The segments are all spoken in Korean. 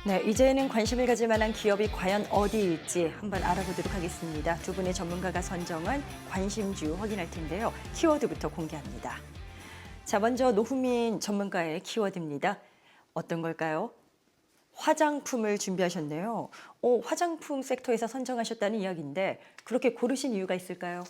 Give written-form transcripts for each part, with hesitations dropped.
네, 이제는 관심을 가질 만한 기업이 과연 어디일지 한번 알아보도록 하겠습니다. 두 분의 전문가가 선정한 관심주 확인할 텐데요. 키워드부터 공개합니다. 자, 먼저 노후민 전문가의 키워드입니다. 어떤 걸까요? 화장품을 준비하셨네요. 화장품 섹터에서 선정하셨다는 이야기인데 그렇게 고르신 이유가 있을까요?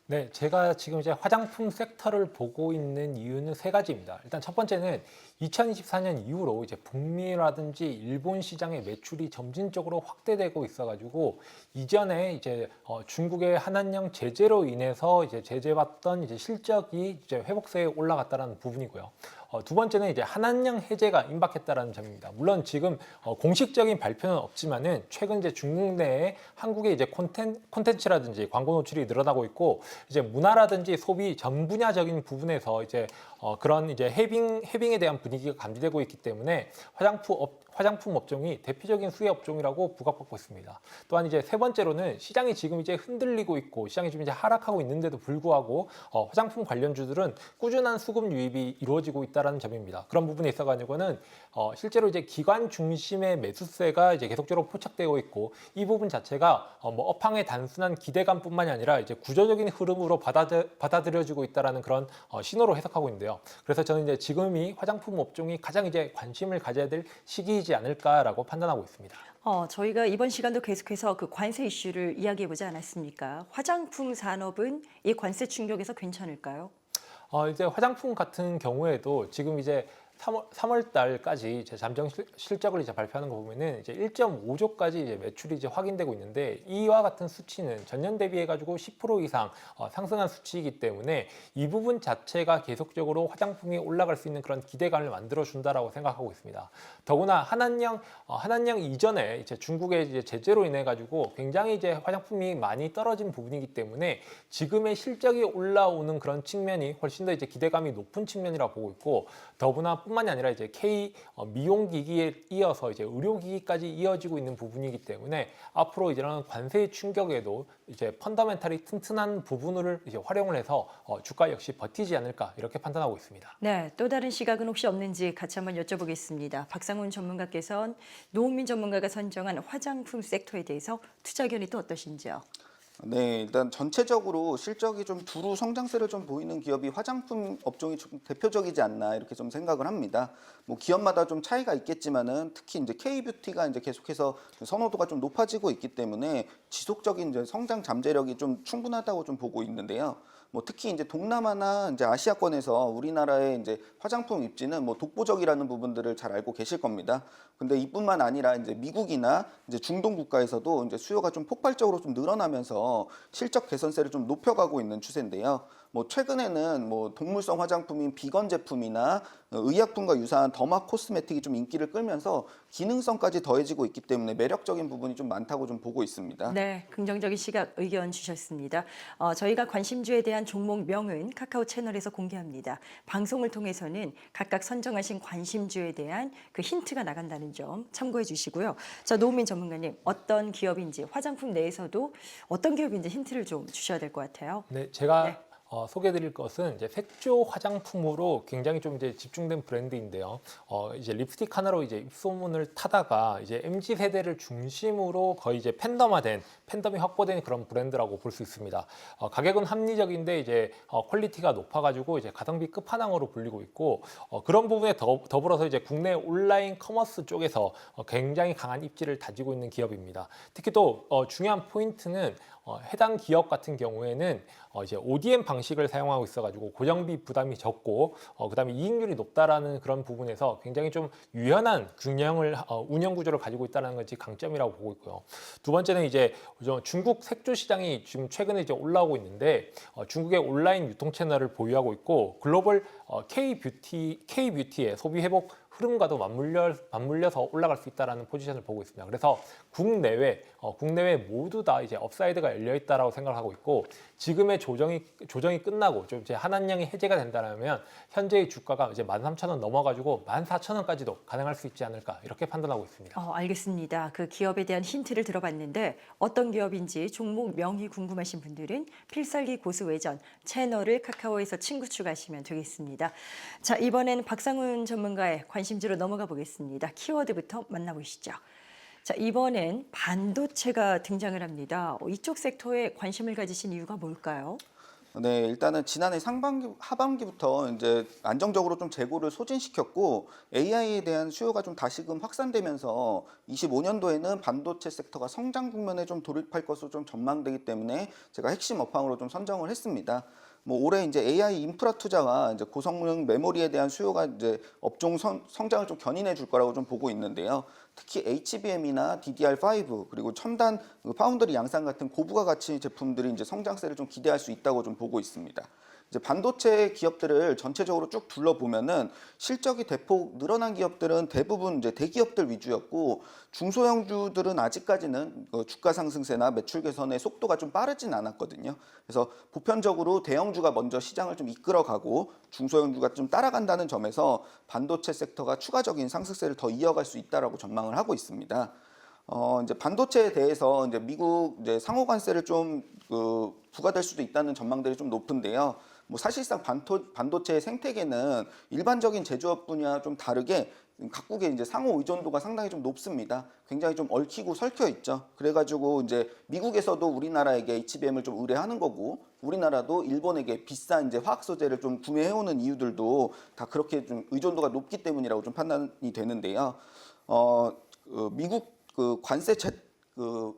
네, 제가 지금 이제 화장품 섹터를 보고 있는 이유는 세 가지입니다. 일단 첫 번째는 2024년 이후로 이제 북미라든지 일본 시장의 매출이 점진적으로 확대되고 있어가지고 이전에 이제 중국의 한한령 제재로 인해서 이제 제재받던 이제 실적이 이제 회복세에 올라갔다는 부분이고요. 두 번째는 이제 한한령 해제가 임박했다라는 점입니다. 물론 지금 공식적인 발표는 없지만은 최근 이제 중국 내에 한국의 이제 콘텐츠라든지 광고 노출이 늘어나고 있고 이제 문화라든지 소비 전 분야적인 부분에서 이제 그런 이제 해빙에 대한 분위기가 감지되고 있기 때문에 화장품 업종이 대표적인 수혜 업종이라고 부각받고 있습니다. 또한 이제 세 번째로는 시장이 지금 이제 흔들리고 있고 시장이 좀 이제 하락하고 있는데도 불구하고 화장품 관련주들은 꾸준한 수급 유입이 이루어지고 있다는 점입니다. 그런 부분에 있어가지고는 실제로 이제 기관 중심의 매수세가 이제 계속적으로 포착되고 있고 이 부분 자체가 뭐 업황의 단순한 기대감뿐만이 아니라 이제 구조적인 흐름으로 받아들여지고 있다라는 그런 신호로 해석하고 있는데요. 그래서 저는 이제 지금이 화장품 업종이 가장 이제 관심을 가져야 될 시기이지 않을까라고 판단하고 있습니다. 저희가 이번 시간도 계속해서 그 관세 이슈를 이야기해 보지 않았습니까? 화장품 산업은 이 관세 충격에서 괜찮을까요? 이제 화장품 같은 경우에도 지금 이제 3월 달까지 이제 잠정 실적을 이제 발표하는 거 보면은 이제 1.5조까지 이제 매출이 이제 확인되고 있는데 이와 같은 수치는 전년 대비해 가지고 10% 이상 상승한 수치이기 때문에 이 부분 자체가 계속적으로 화장품이 올라갈 수 있는 그런 기대감을 만들어 준다라고 생각하고 있습니다. 더구나 한한령 이전에 이제 중국의 이제 제재로 인해 가지고 굉장히 이제 화장품이 많이 떨어진 부분이기 때문에 지금의 실적이 올라오는 그런 측면이 훨씬 더 이제 기대감이 높은 측면이라 보고 있고 더구나 뿐만이 아니라 이제 K 미용 기기에 이어서 이제 의료 기기까지 이어지고 있는 부분이기 때문에 앞으로 이런 관세 충격에도 이제 펀더멘탈이 튼튼한 부분을 이제 활용을 해서 주가 역시 버티지 않을까 이렇게 판단하고 있습니다. 네, 또 다른 시각은 혹시 없는지 같이 한번 여쭤보겠습니다. 박상훈 전문가께서는 노은민 전문가가 선정한 화장품 섹터에 대해서 투자 견해 또 어떠신지요? 네, 일단 전체적으로 실적이 좀 두루 성장세를 좀 보이는 기업이 화장품 업종이 좀 대표적이지 않나 이렇게 좀 생각을 합니다. 뭐 기업마다 좀 차이가 있겠지만은 특히 이제 K뷰티가 이제 계속해서 선호도가 좀 높아지고 있기 때문에 지속적인 이제 성장 잠재력이 좀 충분하다고 좀 보고 있는데요. 뭐 특히 이제 동남아나 이제 아시아권에서 우리나라의 이제 화장품 입지는 뭐 독보적이라는 부분들을 잘 알고 계실 겁니다. 근데 이뿐만 아니라 이제 미국이나 이제 중동 국가에서도 이제 수요가 좀 폭발적으로 좀 늘어나면서 실적 개선세를 좀 높여가고 있는 추세인데요. 뭐 최근에는 뭐 동물성 화장품인 비건 제품이나 의약품과 유사한 더마 코스메틱이 좀 인기를 끌면서 기능성까지 더해지고 있기 때문에 매력적인 부분이 좀 많다고 좀 보고 있습니다. 네, 긍정적인 시각 의견 주셨습니다. 저희가 관심주에 대한 종목명은 카카오 채널에서 공개합니다. 방송을 통해서는 각각 선정하신 관심주에 대한 그 힌트가 나간다는 점 참고해 주시고요. 자, 노우민 전문가님, 어떤 기업인지 화장품 내에서도 어떤 기업인지 힌트를 좀 주셔야 될 것 같아요. 네, 제가 네. 소개해드릴 것은 이제 색조 화장품으로 굉장히 좀 이제 집중된 브랜드인데요. 이제 립스틱 하나로 이제 입소문을 타다가 이제 MZ 세대를 중심으로 거의 이제 팬덤이 확보된 그런 브랜드라고 볼 수 있습니다. 가격은 합리적인데 이제 퀄리티가 높아가지고 이제 가성비 끝판왕으로 불리고 있고 그런 부분에 더불어서 이제 국내 온라인 커머스 쪽에서 굉장히 강한 입지를 다지고 있는 기업입니다. 특히 또 중요한 포인트는 해당 기업 같은 경우에는 이제 ODM 방식을 사용하고 있어가지고 고정비 부담이 적고 그다음에 이익률이 높다라는 그런 부분에서 굉장히 좀 유연한 운영 구조를 가지고 있다는 것이 강점이라고 보고 있고요. 두 번째는 이제 중국 색조 시장이 지금 최근에 이제 올라오고 있는데 중국의 온라인 유통 채널을 보유하고 있고 글로벌 K뷰티의 소비 회복 흐름과도 맞물려서 올라갈 수 있다는 포지션을 보고 있습니다. 그래서 국내외 모두 다 이제 업사이드가 열려 있다라고 생각하고 있고 지금의 조정이 끝나고 좀 이제 한한령이 해제가 된다면 현재의 주가가 이제 13,000원 넘어가지고 14,000원까지도 가능할 수 있지 않을까 이렇게 판단하고 있습니다. 알겠습니다. 그 기업에 대한 힌트를 들어봤는데 어떤 기업인지 종목 명이 궁금하신 분들은 필살기 고수 외전 채널을 카카오에서 친구 추가하시면 되겠습니다. 자, 이번에는 박상훈 전문가의 관심주로 넘어가 보겠습니다. 키워드부터 만나보시죠. 자, 이번엔 반도체가 등장을 합니다. 이쪽 섹터에 관심을 가지신 이유가 뭘까요? 네, 일단은 지난해 하반기부터 이제 안정적으로 좀 재고를 소진시켰고 AI에 대한 수요가 좀 다시금 확산되면서 25년도에는 반도체 섹터가 성장 국면에 좀 돌입할 것으로 좀 전망되기 때문에 제가 핵심 업황으로 좀 선정을 했습니다. 뭐 올해 이제 AI 인프라 투자와 이제 고성능 메모리에 대한 수요가 이제 업종 성장을 좀 견인해 줄 거라고 좀 보고 있는데요. 특히 HBM이나 DDR5 그리고 첨단 파운드리 양산 같은 고부가 가치 제품들이 이제 성장세를 좀 기대할 수 있다고 좀 보고 있습니다. 이제 반도체 기업들을 전체적으로 쭉 둘러보면은 실적이 대폭 늘어난 기업들은 대부분 이제 대기업들 위주였고 중소형주들은 아직까지는 주가 상승세나 매출 개선의 속도가 좀 빠르진 않았거든요. 그래서 보편적으로 대형주가 먼저 시장을 좀 이끌어가고 중소형주가 좀 따라간다는 점에서 반도체 섹터가 추가적인 상승세를 더 이어갈 수 있다라고 전망을 하고 있습니다. 이제 반도체에 대해서 이제 미국 이제 상호 관세를 좀 부과될 수도 있다는 전망들이 좀 높은데요. 뭐 사실상 반도체의 생태계는 일반적인 제조업 분야와 좀 다르게 각국의 이제 상호 의존도가 상당히 좀 높습니다. 굉장히 좀 얽히고 설켜 있죠. 그래가지고 이제 미국에서도 우리나라에게 HBM을 좀 의뢰하는 거고, 우리나라도 일본에게 비싼 이제 화학 소재를 좀 구매해오는 이유들도 다 그렇게 좀 의존도가 높기 때문이라고 좀 판단이 되는데요. 미국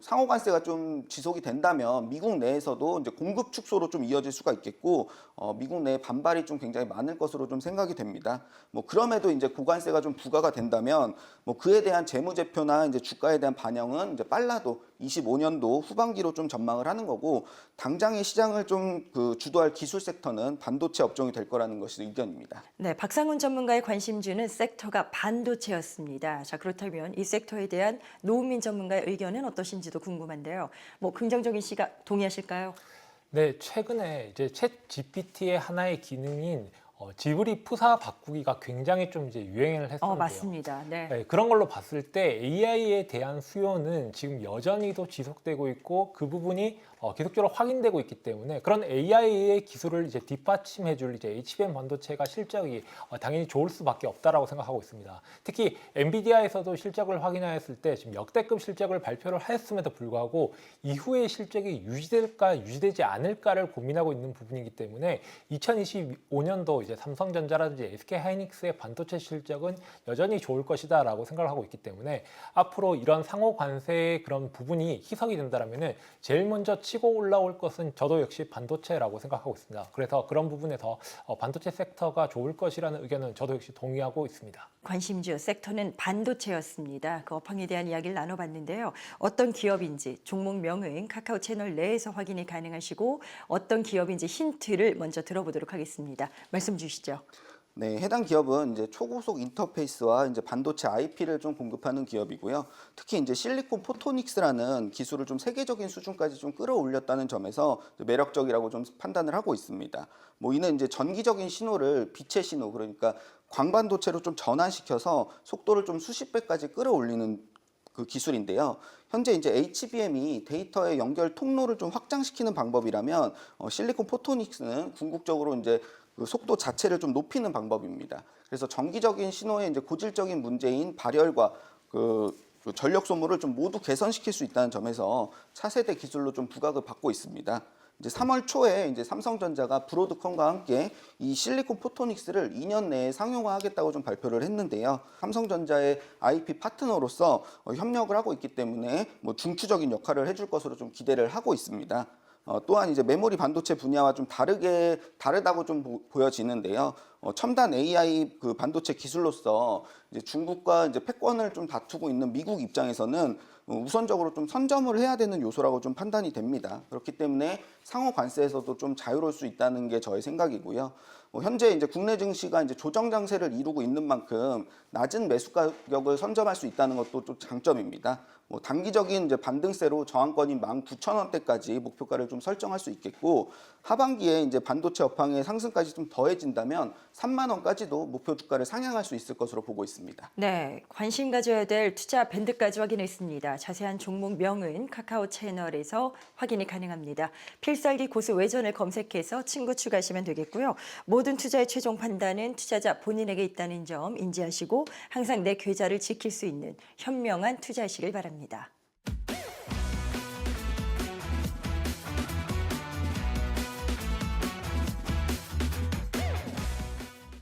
상호 관세가 좀 지속이 된다면 미국 내에서도 이제 공급 축소로 좀 이어질 수가 있겠고, 미국 내에 반발이 좀 굉장히 많을 것으로 좀 생각이 됩니다. 뭐 그럼에도 이제 고관세가 좀 부과가 된다면 뭐 그에 대한 재무제표나 이제 주가에 대한 반영은 이제 빨라도 25년도 후반기로 좀 전망을 하는 거고, 당장의 시장을 좀 주도할 기술 섹터는 반도체 업종이 될 거라는 것이 의견입니다. 네, 박상훈 전문가의 관심주는 섹터가 반도체였습니다. 자, 그렇다면 이 섹터에 대한 노은민 전문가의 의견은 어떠신지도 궁금한데요. 뭐 긍정적인 시각 동의하실까요? 네, 최근에 이제 챗 GPT의 하나의 기능인 지브리 푸사 바꾸기가 굉장히 좀 이제 유행을 했었는데요. 맞습니다. 네. 네, 그런 걸로 봤을 때 AI에 대한 수요는 지금 여전히도 지속되고 있고 그 부분이 계속적으로 확인되고 있기 때문에 그런 AI의 기술을 이제 뒷받침해줄 이제 HBM 반도체가 실적이 당연히 좋을 수밖에 없다라고 생각하고 있습니다. 특히 엔비디아에서도 실적을 확인하였을 때 지금 역대급 실적을 발표를 하였음에도 불구하고 이후의 실적이 유지될까 유지되지 않을까를 고민하고 있는 부분이기 때문에 2025년도 이제 삼성전자라든지 SK하이닉스의 반도체 실적은 여전히 좋을 것이다라고 생각을 하고 있기 때문에 앞으로 이런 상호 관세의 그런 부분이 희석이 된다면은 제일 먼저 치고 올라올 것은 저도 역시 반도체라고 생각하고 있습니다. 그래서 그런 부분에서 반도체 섹터가 좋을 것이라는 의견은 저도 역시 동의하고 있습니다. 관심주 섹터는 반도체였습니다. 그 업황에 대한 이야기를 나눠봤는데요. 어떤 기업인지 종목명은 카카오 채널 내에서 확인이 가능하시고 어떤 기업인지 힌트를 먼저 들어보도록 하겠습니다. 말씀 주시죠. 네, 해당 기업은 이제 초고속 인터페이스와 이제 반도체 IP를 좀 공급하는 기업이고요. 특히 이제 실리콘 포토닉스라는 기술을 좀 세계적인 수준까지 좀 끌어올렸다는 점에서 매력적이라고 좀 판단을 하고 있습니다. 뭐 이는 이제 전기적인 신호를 빛의 신호, 그러니까 광반도체로 좀 전환시켜서 속도를 좀 수십 배까지 끌어올리는 그 기술인데요. 현재 이제 HBM이 데이터의 연결 통로를 좀 확장시키는 방법이라면 실리콘 포토닉스는 궁극적으로 이제 그 속도 자체를 좀 높이는 방법입니다. 그래서 정기적인 신호의 이제 고질적인 문제인 발열과 전력 소모를 좀 모두 개선시킬 수 있다는 점에서 차세대 기술로 좀 부각을 받고 있습니다. 이제 3월 초에 이제 삼성전자가 브로드컴과 함께 이 실리콘 포토닉스를 2년 내에 상용화하겠다고 좀 발표를 했는데요. 삼성전자의 IP 파트너로서 협력을 하고 있기 때문에 뭐 중추적인 역할을 해줄 것으로 좀 기대를 하고 있습니다. 또한 이제 메모리 반도체 분야와 좀 다르다고 좀 보여지는데요. 첨단 AI 그 반도체 기술로서 이제 중국과 이제 패권을 좀 다투고 있는 미국 입장에서는 우선적으로 좀 선점을 해야 되는 요소라고 좀 판단이 됩니다. 그렇기 때문에 상호 관세에서도 좀 자유로울 수 있다는 게 저의 생각이고요. 현재 이제 국내 증시가 이제 조정 장세를 이루고 있는 만큼 낮은 매수 가격을 선점할 수 있다는 것도 좀 장점입니다. 뭐 단기적인 이제 반등세로 저항권인 19,000원대까지 목표가를 좀 설정할 수 있겠고, 하반기에 이제 반도체 업황의 상승까지 좀 더해진다면 3만 원까지도 목표 주가를 상향할 수 있을 것으로 보고 있습니다. 네, 관심 가져야 될 투자 밴드까지 확인했습니다. 자세한 종목명은 카카오 채널에서 확인이 가능합니다. 필살기 고수 외전을 검색해서 친구 추가하시면 되겠고요. 모든 투자의 최종 판단은 투자자 본인에게 있다는 점 인지하시고 항상 내 계좌를 지킬 수 있는 현명한 투자하시길 바랍니다.